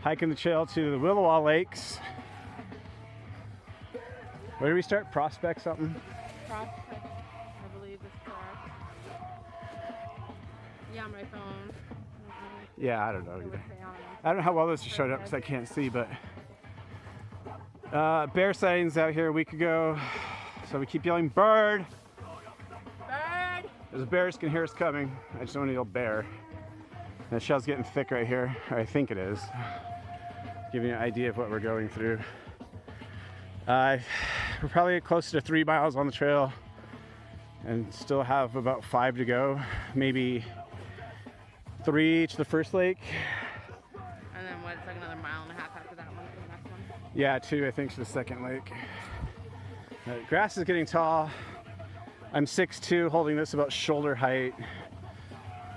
Hiking the trail to the Williwaw Lakes. Where do we start? Prospect something? Prospect, I believe is correct. Yeah, my phone. Yeah, I don't know either. I don't know how well this showed up because I can't see, but bear sightings out here a week ago. So we keep yelling, bird! Bird! There's a bear, can hear us coming. I just don't want to yell bear. And the shell's getting thick right here, or I think it is. Giving you an idea of what we're going through. We're probably close to 3 miles on the trail and still have about 5 to go. Maybe 3 to the first lake. And then what, it's like another 1.5 miles after that one to the next one? Yeah, 2 I think to the second lake. The grass is getting tall. I'm 6'2", holding this about shoulder height.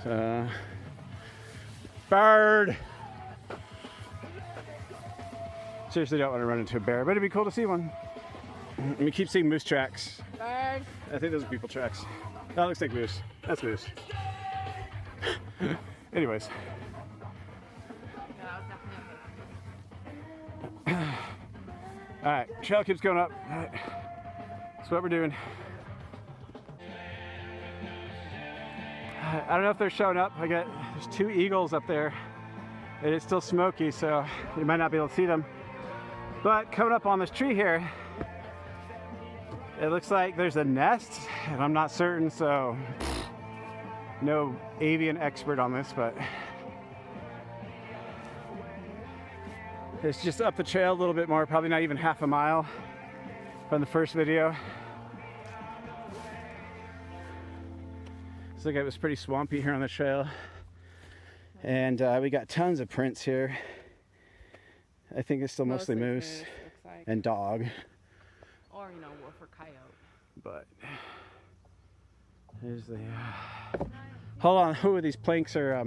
So, bird! Seriously don't want to run into a bear, but it'd be cool to see one. And we keep seeing moose tracks. Bird! I think those are people tracks. That looks like moose. That's moose. Anyways. Yeah, that was definitely Alright, trail keeps going up. All right. That's what we're doing. I don't know if they're showing up. There's 2 eagles up there. It is still smoky, so you might not be able to see them. But coming up on this tree here, it looks like there's a nest, and I'm not certain, so no avian expert on this, but it's just up the trail a little bit more, probably not even half a mile from the first video. Looks like it was pretty swampy here on the trail, and we got tons of prints here. I think it's still mostly moose like. and dog. Or, you know, wolf or coyote. But there's the hold on. Ooh, these planks are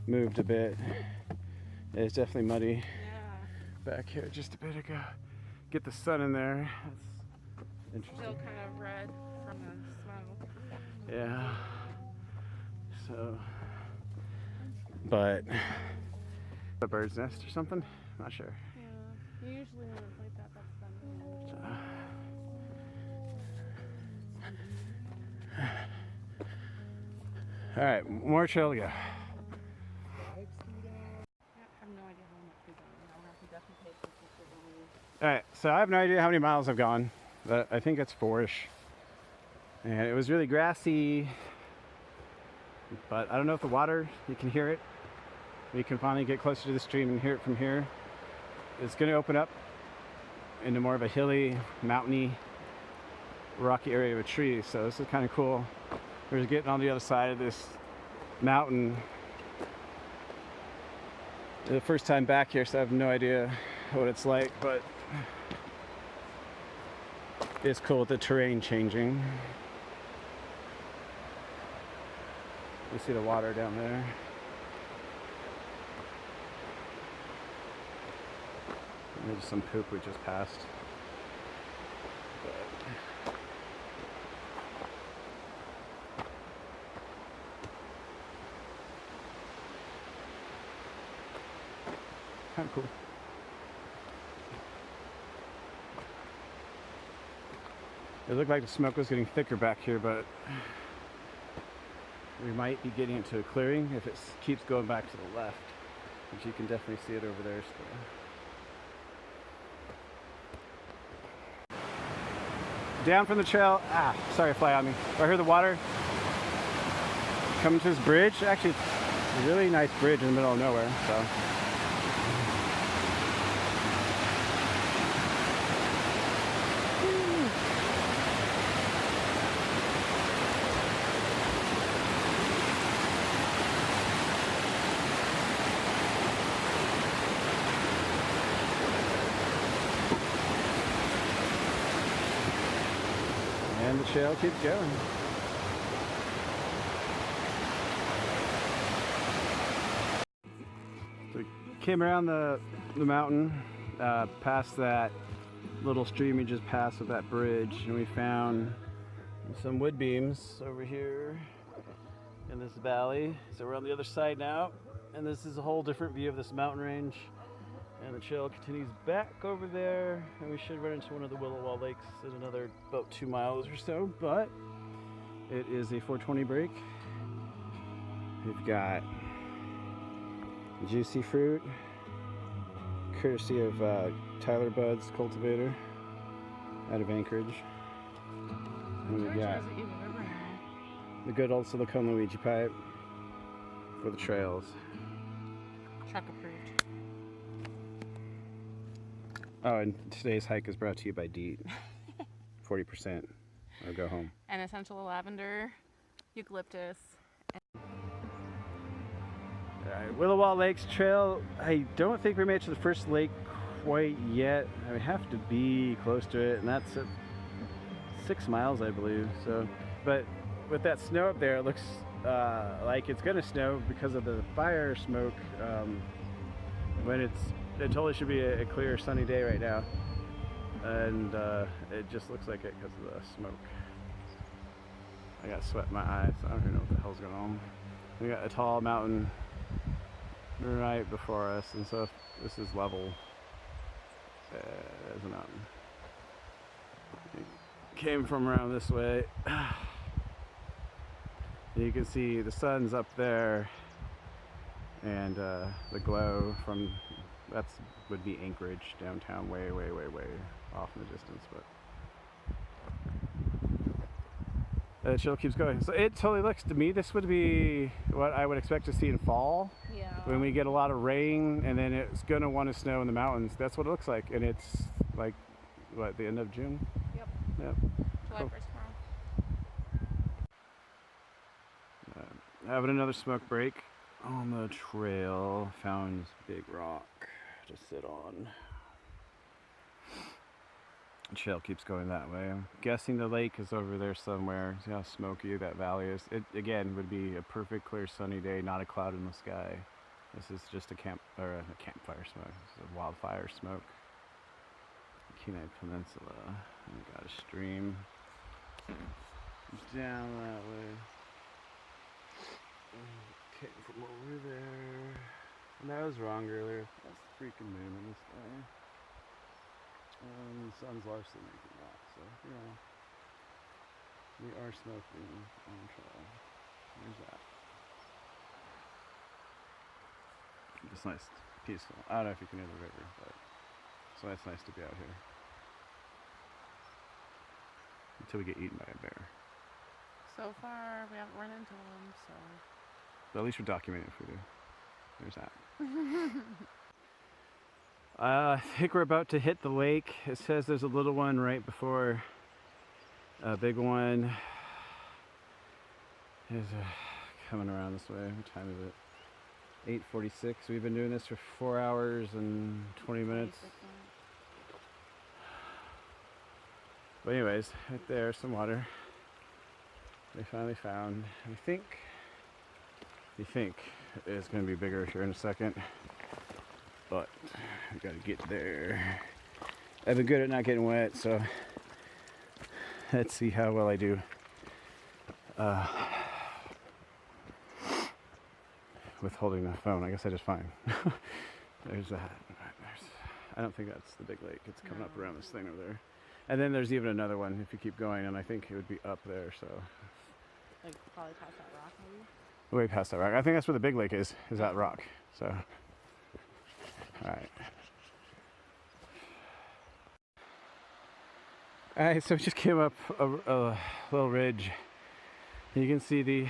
moved a bit. It's definitely muddy. Yeah. Back here just a bit ago. Get the sun in there. That's interesting. Still kind of red from the smoke. Yeah. So, but a bird's nest or something? I'm not sure. Yeah. Usually when it's like that, that's them. All right, more trail to go. I have no idea how much we've done. I'll have to definitely pay attention to when we... All right, so I have no idea how many miles I've gone, but I think it's 4-ish. And it was really grassy, but I don't know if the water, you can hear it. We can finally get closer to the stream and hear it from here. It's going to open up into more of a hilly, mountainy, rocky area of a tree, so this is kind of cool. We're getting on the other side of this mountain. The first time back here, so I have no idea what it's like, but it's cool with the terrain changing. You see the water down there. And there's some poop we just passed. Kind of cool. It looked like the smoke was getting thicker back here, but we might be getting into a clearing if it keeps going back to the left, which you can definitely see it over there still. Down from the trail, sorry, fly on me. I heard the water coming to this bridge. Actually, it's a really nice bridge in the middle of nowhere, so. And the trail keeps going. So we came around the mountain, past that little stream we just passed with that bridge, and we found some wood beams over here. in this valley. So we're on the other side now, and this is a whole different view of this mountain range. And the trail continues back over there, and we should run into one of the Williwaw lakes in another about 2 miles or so, but it is a 420 break. We've got juicy fruit, courtesy of Tyler Budd's cultivator out of Anchorage. And we got the good old silicone Luigi pipe for the trails. Truck approved. Oh, and today's hike is brought to you by DEET. 40% or go home. And essential lavender, eucalyptus. Alright, Williwaw Lakes Trail. I don't think we made it to the first lake quite yet. We have to be close to it, and that's at 6 miles, I believe. So, but with that snow up there, it looks like it's gonna snow because of the fire smoke. When it totally should be a clear sunny day right now, and it just looks like it because of the smoke. I got sweat in my eyes, so I don't even know what the hell's going on. We got a tall mountain right before us, and so this is level as a mountain. It came from around this way. You can see the sun's up there, and the glow from would be Anchorage downtown, way off in the distance, but the trail keeps going. So it totally looks to me, this would be what I would expect to see in fall. Yeah. When we get a lot of rain, and then it's gonna want to snow in the mountains. That's what it looks like, and it's like what, the end of June? Yep. Yep. July Cool. 1st tomorrow. Having another smoke break on the trail. Found this big rock to sit on. The trail keeps going that way. I'm guessing the lake is over there somewhere. See how smoky that valley is? It again would be a perfect clear sunny day, not a cloud in the sky. This is just a campfire smoke. This is a wildfire smoke. Kenai Peninsula. And we got a stream down that way. Came from over there. And I was wrong earlier. That's the freaking moon in the sky. The sun's largely making that, so yeah. We are smoking on the trail. There's that. It's nice, peaceful. I don't know if you can hear the river, but so it's nice to be out here. Until we get eaten by a bear. So far, we haven't run into them, so. But at least we're documenting if we do. There's that. I think we're about to hit the lake. It says there's a little one right before a big one. Is coming around this way. What time is it? 8:46. We've been doing this for 4 hours and 20 minutes. But anyways, right there, some water. We finally found. We think it's going to be bigger here in a second. But we gotta get there. I've been good at not getting wet, so let's see how well I do. With holding the phone, I guess I did fine. There's that. I don't think that's the big lake. It's coming up around this thing over there. And then there's even another one if you keep going, and I think it would be up there, so. Like probably past that rock, maybe? Way past that rock. I think that's where the big lake is that rock, so. Alright, so we just came up a little ridge. You can see the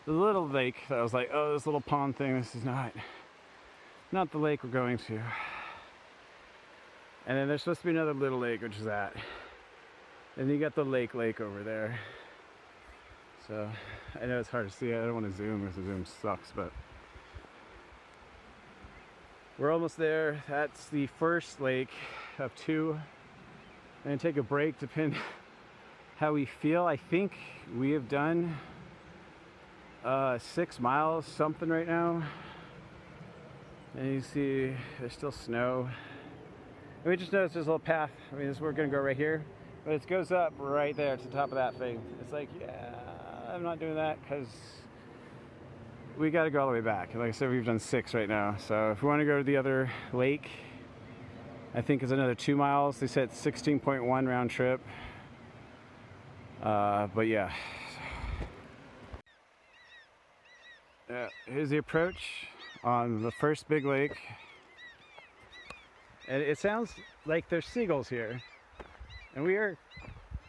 little lake that I was like, oh, this little pond thing, this is not the lake we're going to. And then there's supposed to be another little lake, which is that. And you got the lake over there. So, I know it's hard to see. I don't want to zoom because the zoom sucks, but we're almost there. That's the first lake of two. And take a break, depend how we feel. I think we have done 6 miles something right now. And you see there's still snow. And we just noticed there's a little path. We're gonna go right here. But it goes up right there to the top of that thing. It's like, yeah, I'm not doing that because we got to go all the way back. Like I said, we've done 6 right now. So if we want to go to the other lake, I think it's another 2 miles. They said 16.1 round trip. But yeah. Here's the approach on the first big lake. And it sounds like there's seagulls here. And we are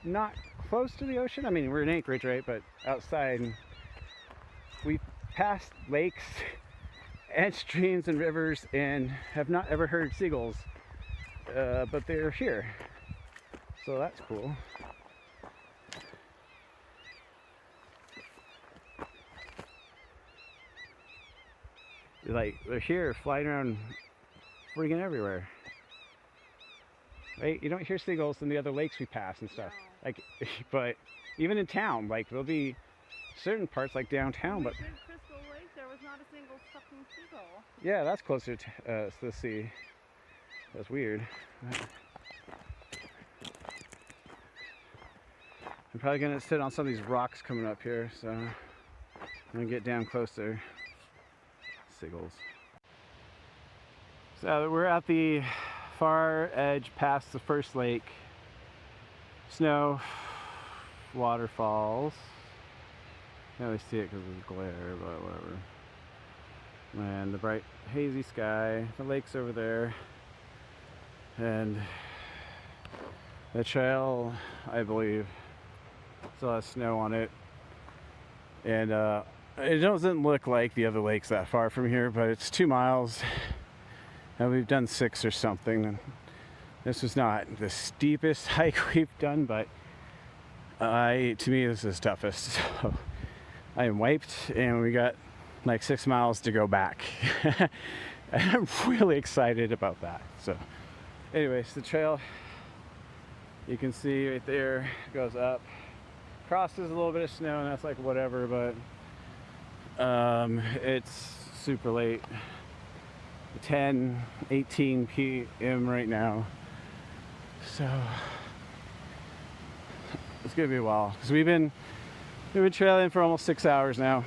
not close to the ocean. I mean, we're in Anchorage, right? But outside, we passed lakes and streams and rivers and have not ever heard seagulls. But they're here. So that's cool. Like, they're here flying around freaking everywhere. Right? You don't hear seagulls in the other lakes we pass and stuff. No. Like, but even in town, like, there'll be certain parts like downtown, but in Crystal Lake, there was not a single fucking seagull. yeah, that's closer to the sea. That's weird. I'm probably gonna sit on some of these rocks coming up here, so I'm gonna get down closer. Seagulls. So we're at the far edge past the first lake. Snow, waterfalls. Can't really see it because of the glare, but whatever. And the bright hazy sky. The lake's over there. And the trail, I believe, still has snow on it. And it doesn't look like the other lakes that far from here, but it's 2 miles. And we've done 6 or something. And this was not the steepest hike we've done, but to me, this is toughest. So I am wiped, and we got like 6 miles to go back. And I'm really excited about that. So anyways, the trail, you can see right there, goes up, crosses a little bit of snow, and that's like whatever, but it's super late, 10:18 p.m. right now, so it's gonna be a while because we've been trailing for almost 6 hours now.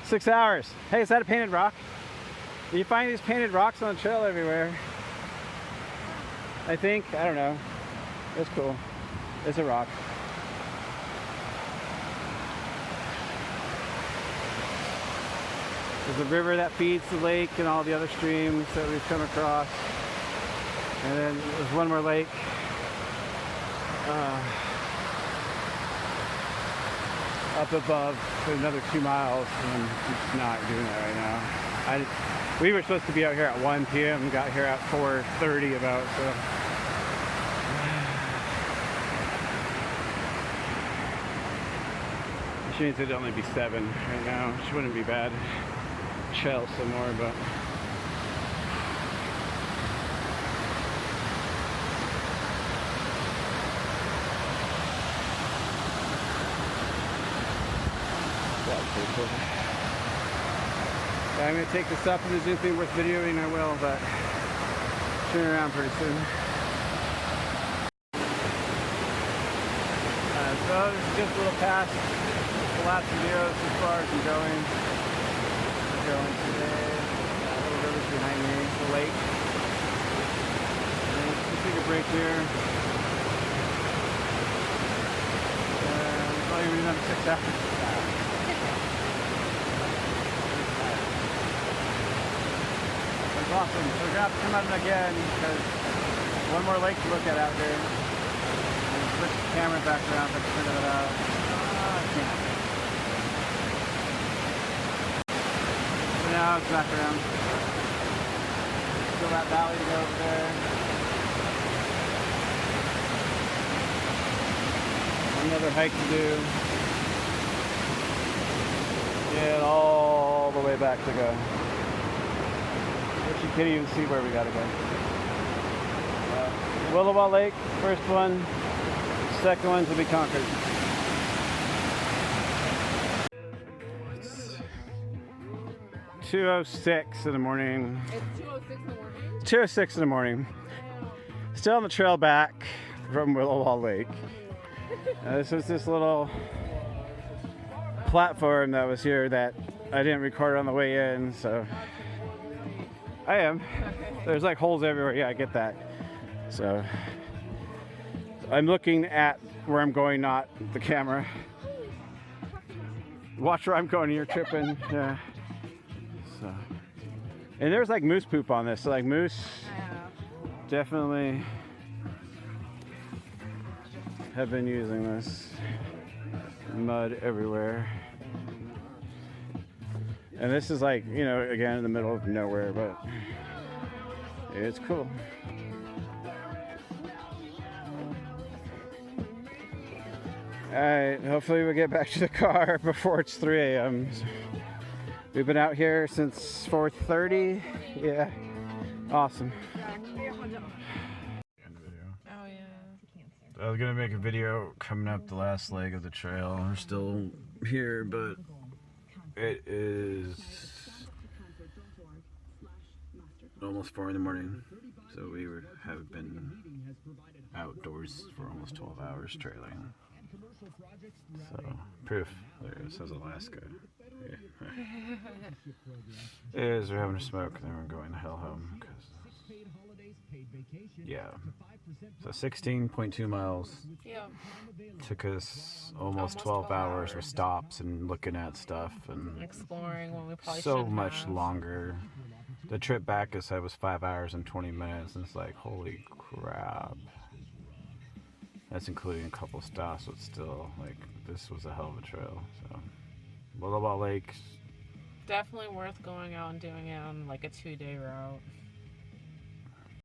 6 hours. Hey, is that a painted rock? You find these painted rocks on the trail everywhere. I think, I don't know. It's cool. It's a rock. There's a river that feeds the lake and all the other streams that we've come across. And then there's one more lake. Up above for another 2 miles, and I'm just not doing that right now. We were supposed to be out here at 1 p.m. and got here at 4:30 about, so. Which means it'd only be 7 right now, which wouldn't be bad. Chill some more, but. Cool. Yeah, I'm going to take this up, and if there's anything worth videoing, I will, but turn around pretty soon. So this is just a little past the last videos as far as I'm going. We're going today. The little river's behind me, the lake. And let's take a break here. It's only been another 6 hours. Awesome. So we're gonna have to come out again because one more lake to look at out here. And switch the camera back around so I can figure that out. I can't. So now it's back around. Still that valley to go over there. Another hike to do. And all the way back to go. You can't even see where we gotta go. Williwaw Lake, first one. Second one's will be Concord. It's 2:06 in the morning. It's 2:06 in the morning? 2:06 in the morning. Still on the trail back from Williwaw Lake. This was this little platform that was here that I didn't record on the way in, so I am. There's like holes everywhere. Yeah, I get that. So I'm looking at where I'm going, not the camera. Watch where I'm going. You're tripping. Yeah. So, and there's like moose poop on this. So like moose definitely have been using this. Mud everywhere. And this is like, you know, again in the middle of nowhere, but it's cool. Alright, hopefully we'll get back to the car before it's 3 a.m. We've been out here since 4:30. Yeah, awesome. Oh yeah. I was gonna make a video coming up the last leg of the trail. We're still here, but it is almost 4 in the morning. So we have been outdoors for almost 12 hours trailing. So, proof. There it says Alaska. Yeah. It is, we're having a smoke and then we're going the hell home. Yeah. So 16.2 miles. Yeah. Took us almost 12 hours with stops and looking at stuff and Exploring when we probably so shouldn't much have. longer. The trip back, I said, was 5 hours and 20 minutes, and it's like, holy crap. That's including a couple stops, but still, like, this was a hell of a trail. So, Williwaw Lake. Definitely worth going out and doing it on like a 2-day route.